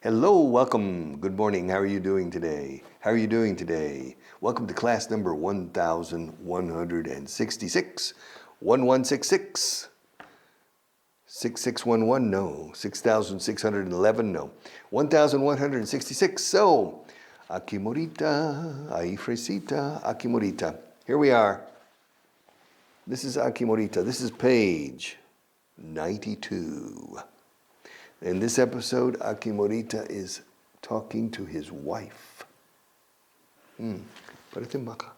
Hello, welcome. Good morning. How are you doing today? How are you doing today? Welcome to class number 1166. 1166. 6611, no. 6611, no. 1166. So, aquí morita, ahí fresita, aquí morita. Here we are. This is aquí morita. This is page 92. In this episode, Aki Morita is talking to his wife. Parece maca.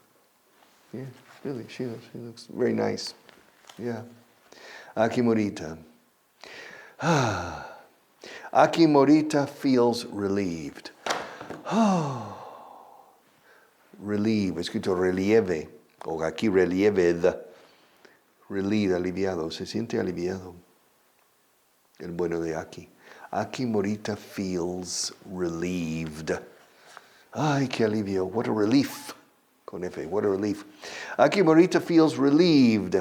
Yeah, really, she looks very nice. Yeah. Aki Morita. Aki Morita feels relieved. Relieve, escrito relieve, o aquí relieved. Relieved, aliviado, se siente aliviado. El bueno de Aki. Aki Morita feels relieved. Ay, qué alivio. What a relief. Con F, what a relief. Aki Morita feels relieved.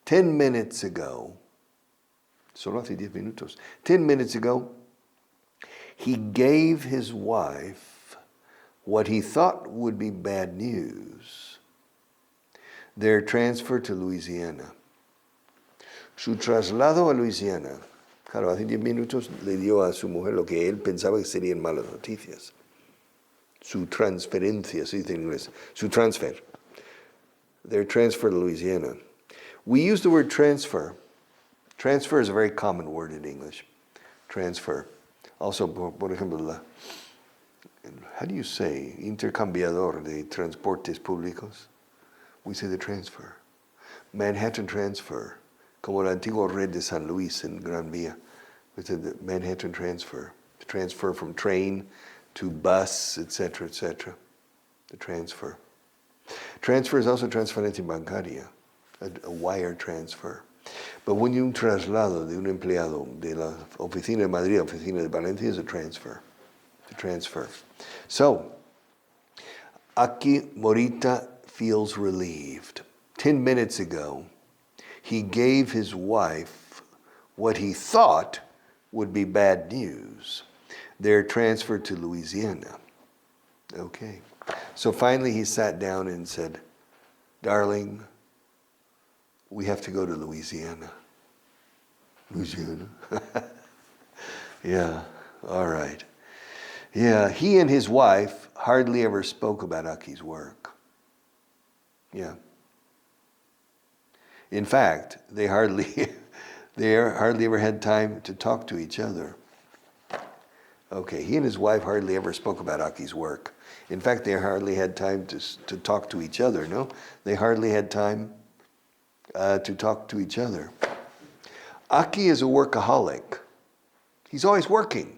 10 minutes ago. Solo hace 10 minutos. 10 minutes ago, he gave his wife what he thought would be bad news. Their transfer to Louisiana. Su traslado a Louisiana. Claro, hace 10 minutos le dio a su mujer lo que él pensaba que serían malas noticias. Su transferencia, se dice en inglés. Su transfer. Their transfer to Louisiana. We use the word transfer. Transfer is a very common word in English. Transfer. Also, por ejemplo, how do you say intercambiador de transportes públicos? We say the transfer. Manhattan transfer. Como la antigua red de San Luis en Gran Vía, with the Manhattan transfer. The transfer from train to bus, etc., etc. The transfer. Transfer is also transferencia bancaria, a wire transfer. But when you traslado de un empleado de la oficina de Madrid a la oficina de Valencia is a transfer. The transfer. So, Aki Morita feels relieved. 10 minutes ago, he gave his wife what he thought would be bad news. Their transfer to Louisiana. Okay. So finally he sat down and said, "Darling, we have to go to Louisiana." Louisiana? Yeah, all right. Yeah, he and his wife hardly ever spoke about Aki's work. Yeah. In fact, they hardly ever had time to talk to each other. Okay, he and his wife hardly ever spoke about Aki's work. In fact, they hardly had time to talk to each other, no? They hardly had time to talk to each other. Aki is a workaholic. He's always working.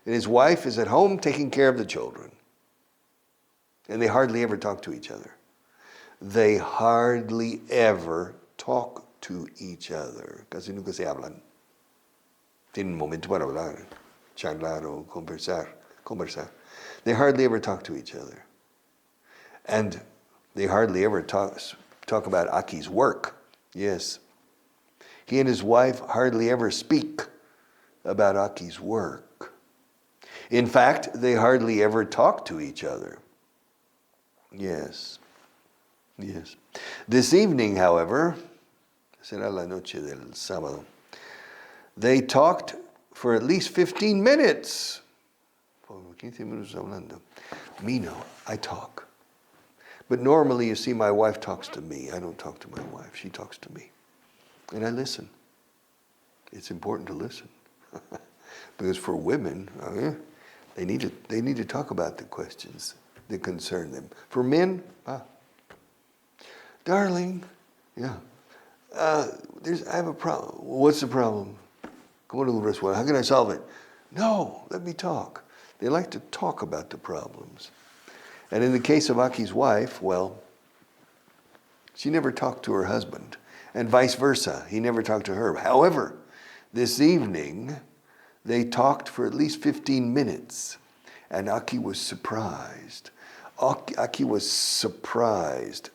And his wife is at home taking care of the children. And they hardly ever talk to each other. They hardly ever talk to each other. Casi nunca se hablan. Tienen un momento para hablar, charlar o conversar. They hardly ever talk to each other. And they hardly ever talk about Aki's work. Yes. He and his wife hardly ever speak about Aki's work. In fact, they hardly ever talk to each other. Yes. Yes. This evening, however, será la noche del sábado, they talked for at least 15 minutes. 15 minutos hablando. Me, no, I talk. But normally, you see, my wife talks to me. I don't talk to my wife. She talks to me. And I listen. It's important to listen. Because for women, they need to talk about the questions that concern them. For men, darling, yeah. I have a problem. What's the problem? Come on to the restaurant. How can I solve it? No, let me talk. They like to talk about the problems. And in the case of Aki's wife, well, she never talked to her husband. And vice versa. He never talked to her. However, this evening, they talked for at least 15 minutes. And Aki was surprised. Aki was surprised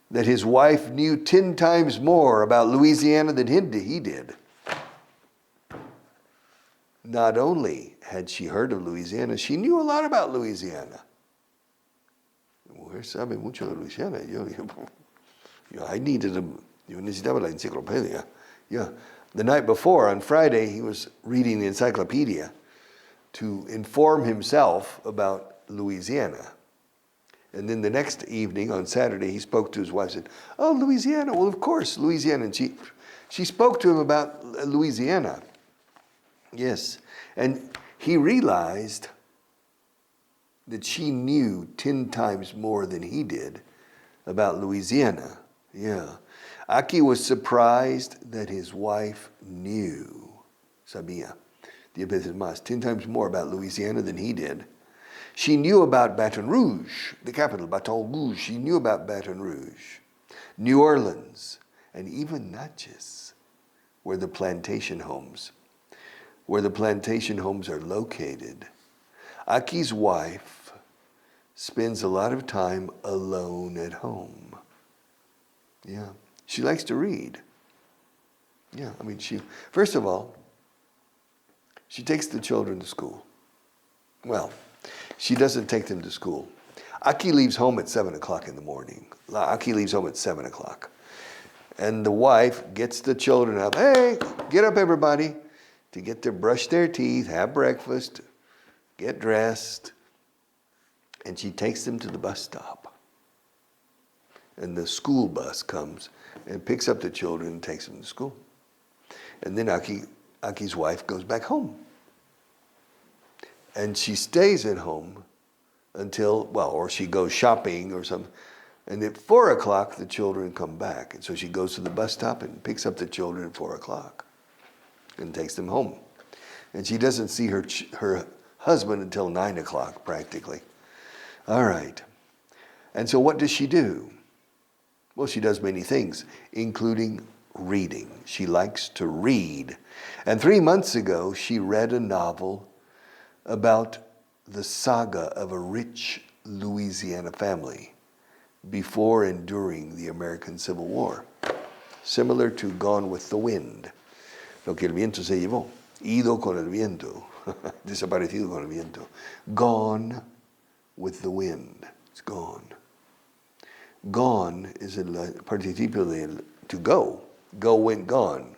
that his wife knew 10 times more about Louisiana than he did. not only had she heard of Louisiana, she knew a lot about Louisiana. Mujer sabe mucho de Louisiana. Yo necesitaba la enciclopedia. Yeah. The night before, on Friday, he was reading the encyclopedia to inform himself about Louisiana. And then the next evening, on Saturday, he spoke to his wife and said, "Oh, Louisiana, well, of course, Louisiana." And she spoke to him about Louisiana. Yes. And he realized that she knew 10 times more than he did about Louisiana. Yeah. Aki was surprised that his wife knew, sabía, 10 veces más, 10 times more about Louisiana than he did. She knew about Baton Rouge, the capital, Baton Rouge. She knew about Baton Rouge, New Orleans, and even Natchez, where the plantation homes are located. Aki's wife spends a lot of time alone at home. Yeah, she likes to read. Yeah, I mean, first of all, she takes the children to school. Well, she doesn't take them to school. Aki leaves home at 7 o'clock in the morning. Aki leaves home at 7 o'clock. And the wife gets the children up. Hey, get up everybody, to brush their teeth, have breakfast, get dressed. And she takes them to the bus stop. And the school bus comes and picks up the children and takes them to school. And then Aki's wife goes back home. And she stays at home until, or she goes shopping or something. And at 4 o'clock, the children come back. And so she goes to the bus stop and picks up the children at 4 o'clock and takes them home. And she doesn't see her husband until 9 o'clock, practically. All right. And so what does she do? Well, she does many things, including reading. She likes to read. And 3 months ago, she read a novel about the saga of a rich Louisiana family before and during the American Civil War, similar to Gone with the Wind. Lo que el viento se llevó, ido con el viento, desaparecido con el viento. Gone with the wind, it's gone. Gone is el participio de to go. Go went gone.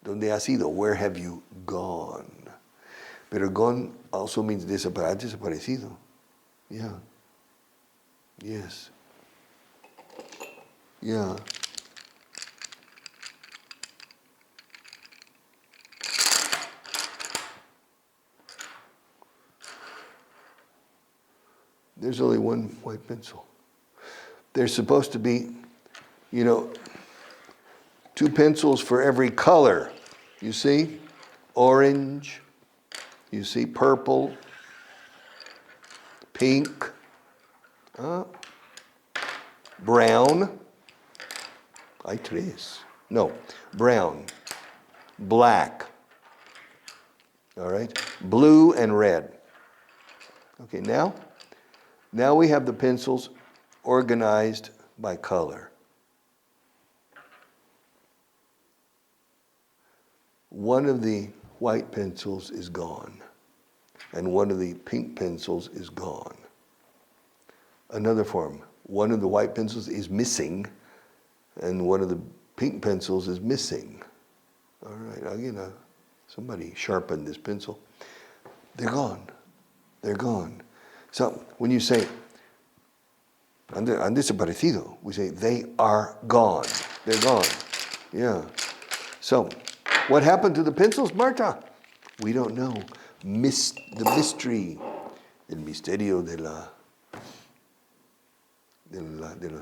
¿Dónde has ido? Where have you gone? Pero gone also means desaparecido. Yeah. Yes. Yeah. There's only one white pencil. There's supposed to be, 2 pencils for every color. You see? Orange. You see? Purple. Pink. Brown. Hay 3. No. Brown. Black. All right? Blue and red. Okay, now we have the pencils organized by color. One of the white pencils is gone, and one of the pink pencils is gone. Another form, one of the white pencils is missing, and one of the pink pencils is missing. All right, somebody sharpened this pencil. They're gone. They're gone. So when you say, han desaparecido, we say, they are gone. They're gone. Yeah. So, what happened to the pencils, Marta? We don't know. The mystery, el misterio de los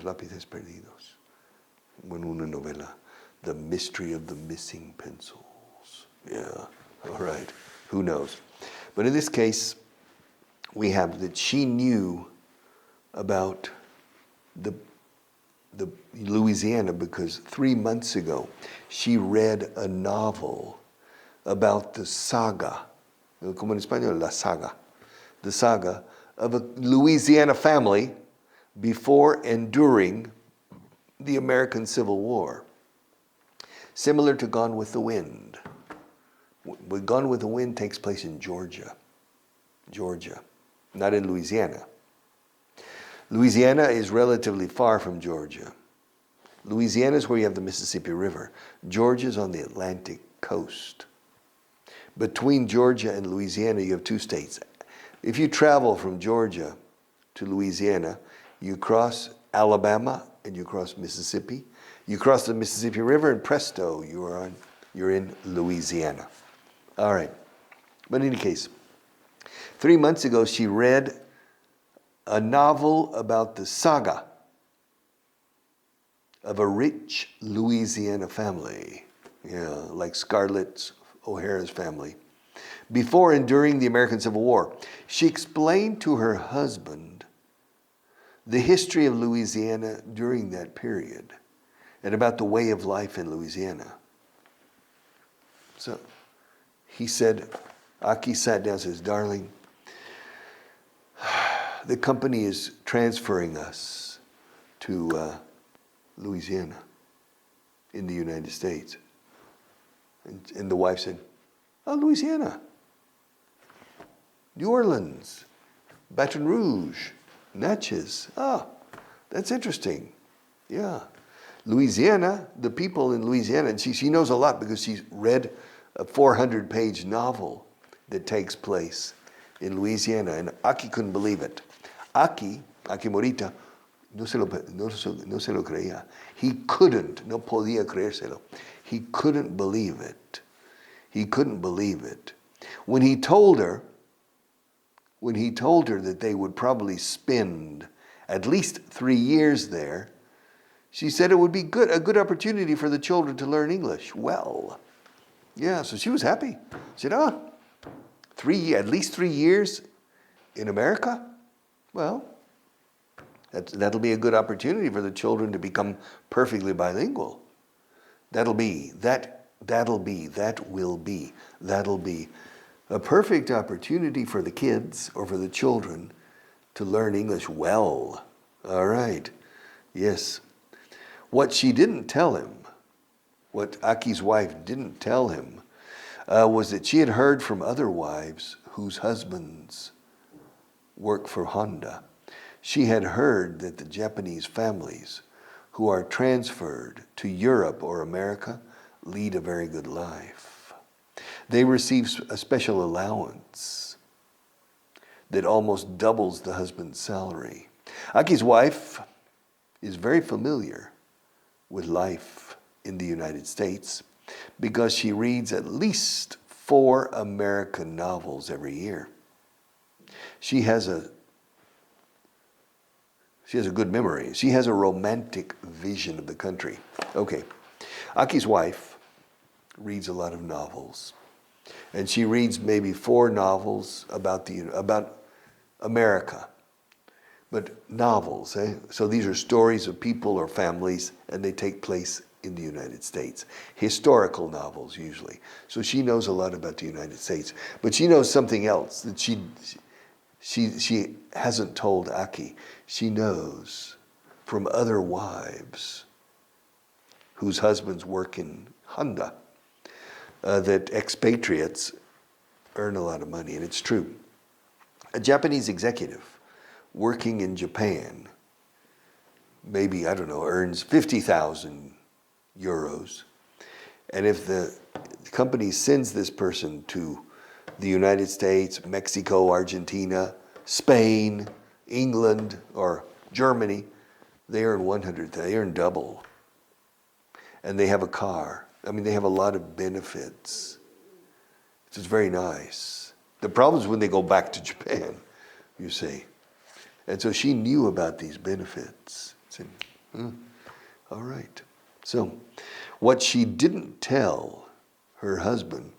lápices perdidos. When una novela, the mystery of the missing pencils. Yeah. All right. Who knows? But in this case, we have that she knew about the Louisiana because 3 months ago she read a novel about the saga, como en español, la saga, the saga of a Louisiana family before and during the American Civil War, similar to Gone with the Wind. Gone with the Wind takes place in Georgia, not in Louisiana. Louisiana is relatively far from Georgia. Louisiana is where you have the Mississippi River. Georgia's on the Atlantic coast. Between Georgia and Louisiana, you have two states. If you travel from Georgia to Louisiana, you cross Alabama and you cross Mississippi. You cross the Mississippi River and presto, you're in Louisiana. All right. But in any case, 3 months ago, she read a novel about the saga of a rich Louisiana family, like Scarlett O'Hara's family, before and during the American Civil War. She explained to her husband the history of Louisiana during that period and about the way of life in Louisiana. So he said, Aki sat down and says, darling, the company is transferring us to Louisiana in the United States. And the wife said, oh, Louisiana, New Orleans, Baton Rouge, Natchez. Ah, that's interesting. Yeah. Louisiana, the people in Louisiana, and she knows a lot because she's read a 400-page novel that takes place in Louisiana, and Aki couldn't believe it. Aki Morita, no se lo creía. He couldn't, no podía creérselo. He couldn't believe it. He couldn't believe it. When he told her that they would probably spend at least 3 years there, she said it would be a good opportunity for the children to learn English well. Yeah, so she was happy. She said, at least 3 years in America? Well, that'll be a good opportunity for the children to become perfectly bilingual. That'll be a perfect opportunity for the kids or for the children to learn English well. All right. Yes. What she didn't tell him, what Aki's wife didn't tell him, was that she had heard from other wives whose husbands work for Honda. She had heard that the Japanese families who are transferred to Europe or America lead a very good life. They receive a special allowance that almost doubles the husband's salary. Aki's wife is very familiar with life in the United States because she reads at least 4 American novels every year. She has a good memory. She has a romantic vision of the country. Okay, Aki's wife reads a lot of novels, and she reads maybe 4 novels about America, but novels. So these are stories of people or families, and they take place in the United States. Historical novels usually. So she knows a lot about the United States, but she knows something else that she hasn't told Aki. She knows from other wives whose husbands work in Honda that expatriates earn a lot of money, and it's true. A Japanese executive working in Japan maybe, earns 50,000 euros. And if the company sends this person to the United States, Mexico, Argentina, Spain, England, or Germany, they earn 100,000. They earn double. And they have a car. They have a lot of benefits. It's just very nice. The problem is when they go back to Japan, you see. And so she knew about these benefits. Said, all right. So what she didn't tell her husband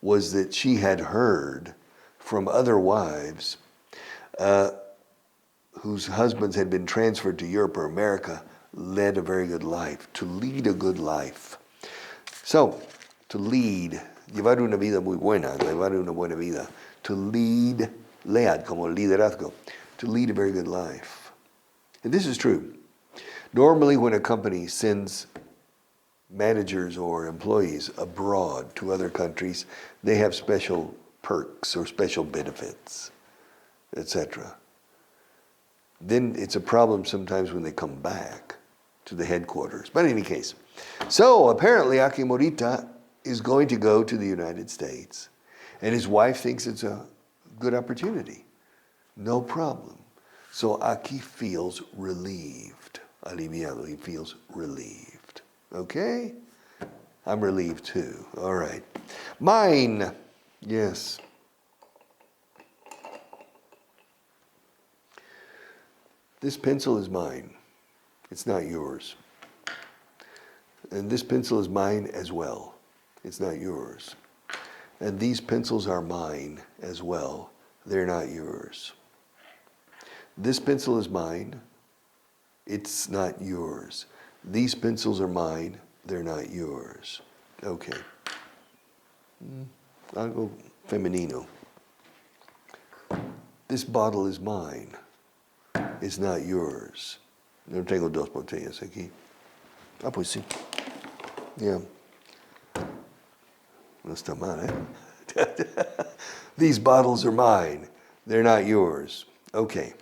was that she had heard from other wives whose husbands had been transferred to Europe or America, led a very good life, to lead a good life. So, to lead, llevar una vida muy buena, llevar una buena vida, to lead, lead, como liderazgo, to lead a very good life. And this is true. Normally when a company sends managers or employees abroad to other countries, they have special perks or special benefits, etc. Then it's a problem sometimes when they come back to the headquarters. But in any case, so apparently Aki Morita is going to go to the United States, and his wife thinks it's a good opportunity. No problem. So Aki feels relieved. Aliviado, he feels relieved. Okay? I'm relieved too. All right. Mine. Yes. This pencil is mine. It's not yours. And this pencil is mine as well. It's not yours. And these pencils are mine as well. They're not yours. This pencil is mine. It's not yours. These pencils are mine. They're not yours. Okay. I'll go femenino. This bottle is mine. It's not yours. No tengo dos botellas aquí. Ah, pues sí. Yeah. No está mal, eh? These bottles are mine. They're not yours. Okay.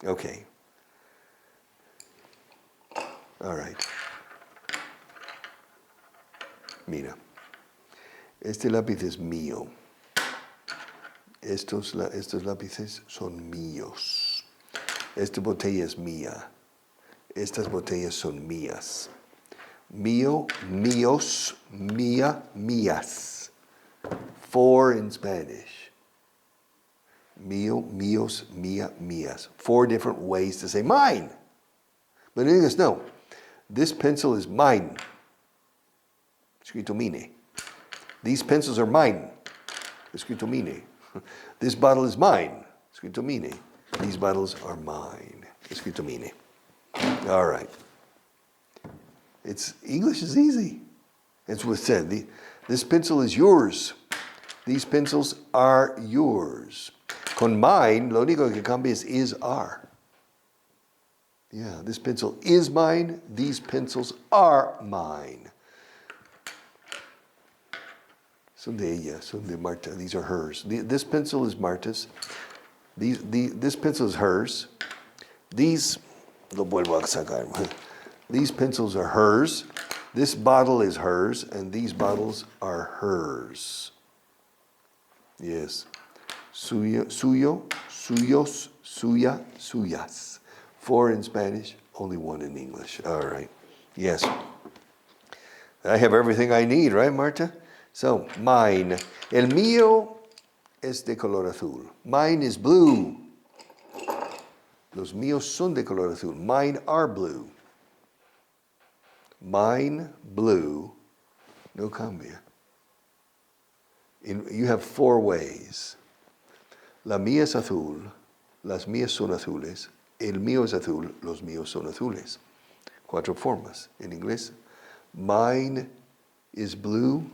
Okay. All right. Mira. Este lápiz es mío. Estos lápices son míos. Esta botella es mía. Estas botellas son mías. Mío, míos, mía, mías. 4 in Spanish. Mío, míos, mía, mías. 4 different ways to say mine. But in English, no. This pencil is mine. Escrito mine. These pencils are mine. Escrito mine. This bottle is mine. Escrito mine. These bottles are mine. Escrito mine. All right. English is easy. It's what's said. This pencil is yours. These pencils are yours. Con mine, lo único que cambia is are. Yeah, this pencil is mine. These pencils are mine. Son de ella, son de Marta. These are hers. This pencil is Marta's. This pencil is hers. These, lo vuelvo a sacar. These pencils are hers. This bottle is hers, and these bottles are hers. Yes. Suyo, suyos, suya, suyas. 4 in Spanish, only 1 in English. All right. Yes. I have everything I need, right, Marta? So, mine. El mío es de color azul. Mine is blue. Los míos son de color azul. Mine are blue. Mine, blue, no cambia. You have 4 ways. La mía es azul, las mías son azules, el mío es azul, los míos son azules. 4 formas. En inglés, mine is blue,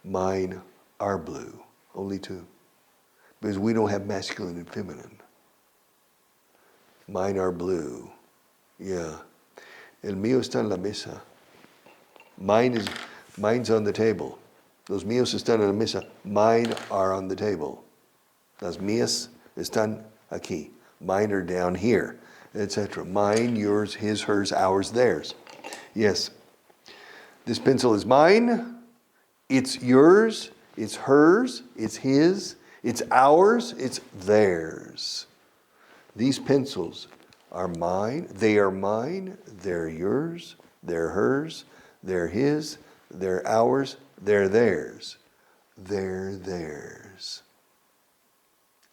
mine are blue. Only 2. Because we don't have masculine and feminine. Mine are blue. Yeah. El mío está en la mesa. Mine's on the table. Los míos están en la mesa. Mine are on the table. Las mías están aquí. Mine are down here, etc. Mine, yours, his, hers, ours, theirs. Yes. This pencil is mine. It's yours. It's hers. It's his. It's ours. It's theirs. These pencils are mine. They are mine. They're yours. They're hers. They're his. They're ours. They're theirs. They're theirs.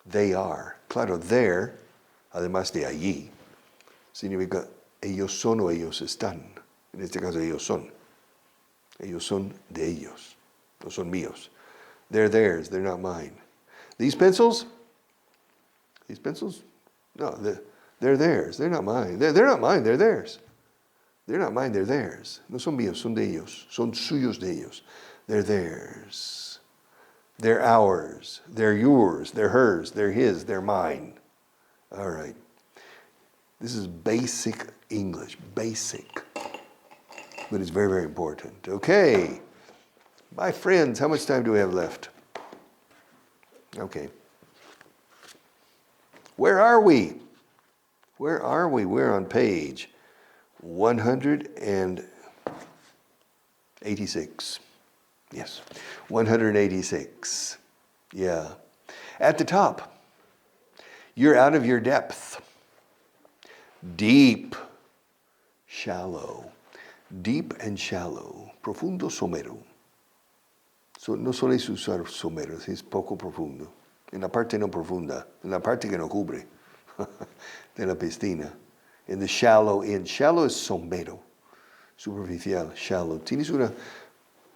They are. Claro, there, además de allí, significa ellos son o ellos están. En este caso, ellos son. Ellos son de ellos. No son míos. They're theirs. They're not mine. These pencils? No, they're theirs. They're not mine. They're not mine. They're theirs. They're not mine. They're theirs. No son míos. Son de ellos. Son suyos de ellos. They're theirs. They're ours. They're yours. They're hers. They're his. They're mine. All right. This is basic English. Basic. but it's very, very important. Okay, my friends, how much time do we have left? Okay. Where are we? Where are we? We're on page 186. Yes, 186. Yeah. At the top, you're out of your depth. Deep, shallow. Deep and shallow. Profundo, somero. So, no sueles usar somero, es poco profundo. En la parte no profunda, en la parte que no cubre de la piscina. In the shallow end. Shallow es somero. Superficial, shallow. Tienes una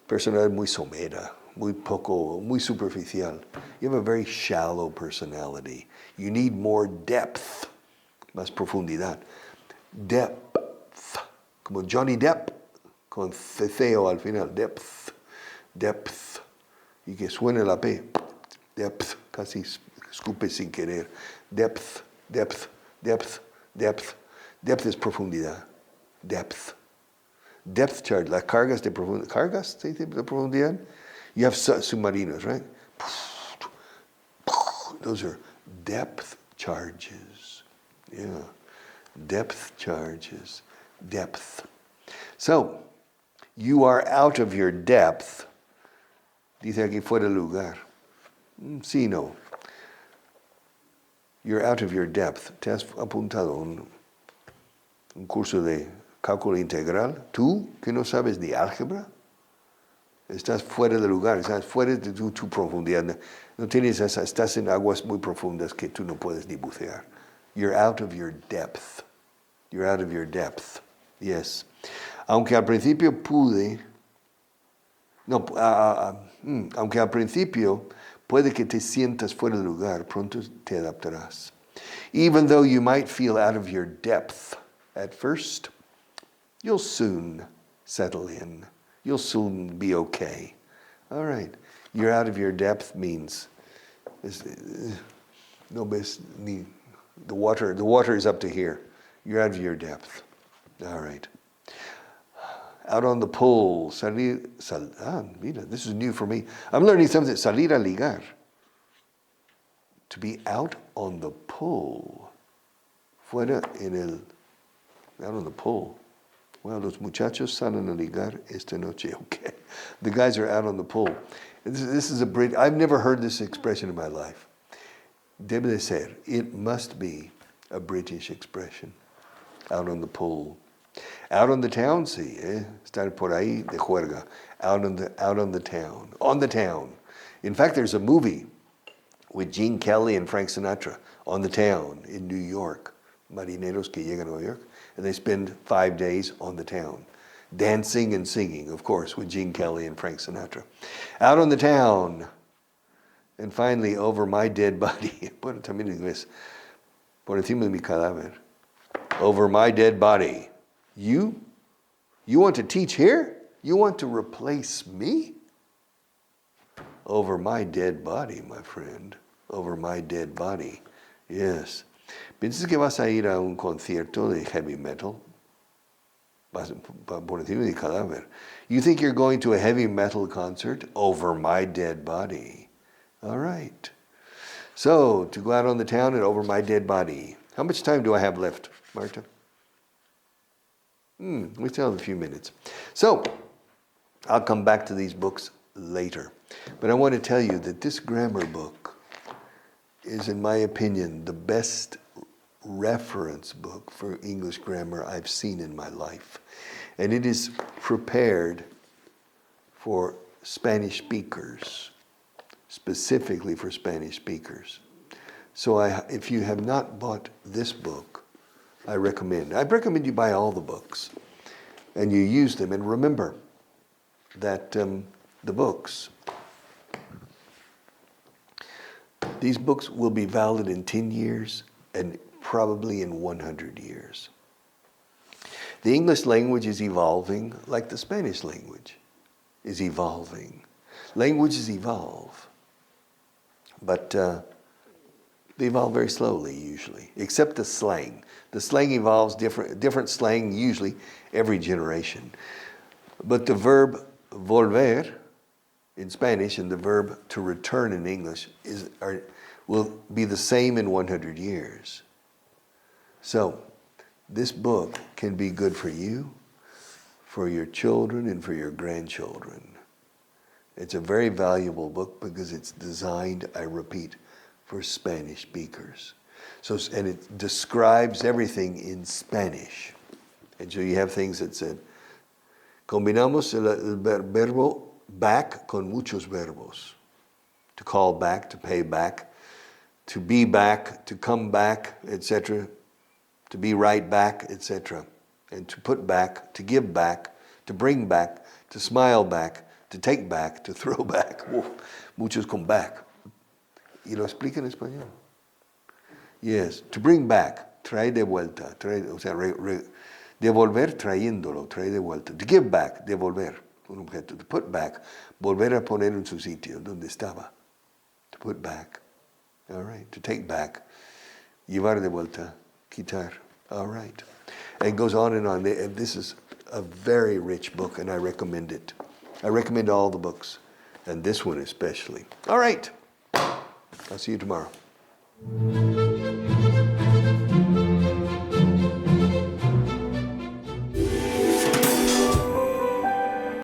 personalidad muy somera, muy poco, muy superficial. You have a very shallow personality. You need more depth, más profundidad. Depth, como Johnny Depp, con ceceo al final. Depth, depth. Y que suene la P. Depth, casi escupe sin querer. Depth, depth, depth, depth. Depth es profundidad. Depth. Depth charge, las cargas de profundidad. ¿Cargas de profundidad? You have submarinos, right? Those are depth charges. Yeah. Depth charges. Depth. So, you are out of your depth. Dice aquí fuera de lugar. Sí, no. You're out of your depth. ¿Te has apuntado un curso de cálculo integral? ¿Tú que no sabes de álgebra? Estás fuera de lugar, estás fuera de tu profundidad. No tienes estás en aguas muy profundas que tú no puedes ni bucear. You're out of your depth. You're out of your depth. Yes. Aunque al principio aunque al principio puede que te sientas fuera de lugar, pronto te adaptarás. Even though you might feel out of your depth at first, you'll soon settle in. You'll soon be okay. All right. You're out of your depth means no ves ni the water is up to here. You're out of your depth. All right. Out on the pole. Mira, this is new for me. I'm learning something. Salir a ligar. To be out on the pole. Out on the pole. Well, los muchachos salen a ligar esta noche. Okay. The guys are out on the pole. This is I've never heard this expression in my life. Debe de ser. It must be a British expression. Out on the pole. Out on the town, sí, estar por ahí de juerga. Out on the town. On the town. In fact, there's a movie with Gene Kelly and Frank Sinatra on the town in New York. Marineros que llegan a New York. And they spend 5 days on the town. Dancing and singing, of course, with Gene Kelly and Frank Sinatra. Out on the town. And finally, over my dead body. Bueno, también en inglés. Por encima de mi cadáver. Over my dead body. You want to teach here? You want to replace me? Over my dead body, my friend. Over my dead body. Yes. ¿Piensas que vas a ir a un concierto de heavy metal? Por encima de cadáver. You think you're going to a heavy metal concert? Over my dead body. All right. So, to go out on the town and over my dead body. How much time do I have left, Marta? We still have a few minutes. So, I'll come back to these books later. But I want to tell you that this grammar book is, in my opinion, the best reference book for English grammar I've seen in my life. And it is prepared for Spanish speakers, specifically for Spanish speakers. So if you have not bought this book, I recommend you buy all the books and you use them. And remember that the books, these books will be valid in 10 years and probably in 100 years. The English language is evolving like the Spanish language is evolving. Languages evolve, but they evolve very slowly usually, except the slang. The slang evolves different slang usually every generation. But the verb volver in Spanish and the verb to return in English will be the same in 100 years. So this book can be good for you, for your children, and for your grandchildren. It's a very valuable book because it's designed, I repeat, for Spanish speakers. So, and it describes everything in Spanish. And so you have things that said, combinamos el verbo back con muchos verbos. To call back, to pay back, to be back, to come back, etc. To be right back, etc. And to put back, to give back, to bring back, to smile back, to take back, to throw back. Muchos con back. ¿Y lo explica en español? Yes, to bring back, trae de vuelta, o sea, devolver trayéndolo, trae de vuelta. To give back, devolver un objeto. To put back, volver a poner en su sitio, donde estaba. To put back. All right. To take back, llevar de vuelta, quitar. All right. And it goes on and on. And this is a very rich book, and I recommend it. I recommend all the books, and this one especially. All right. I'll see you tomorrow.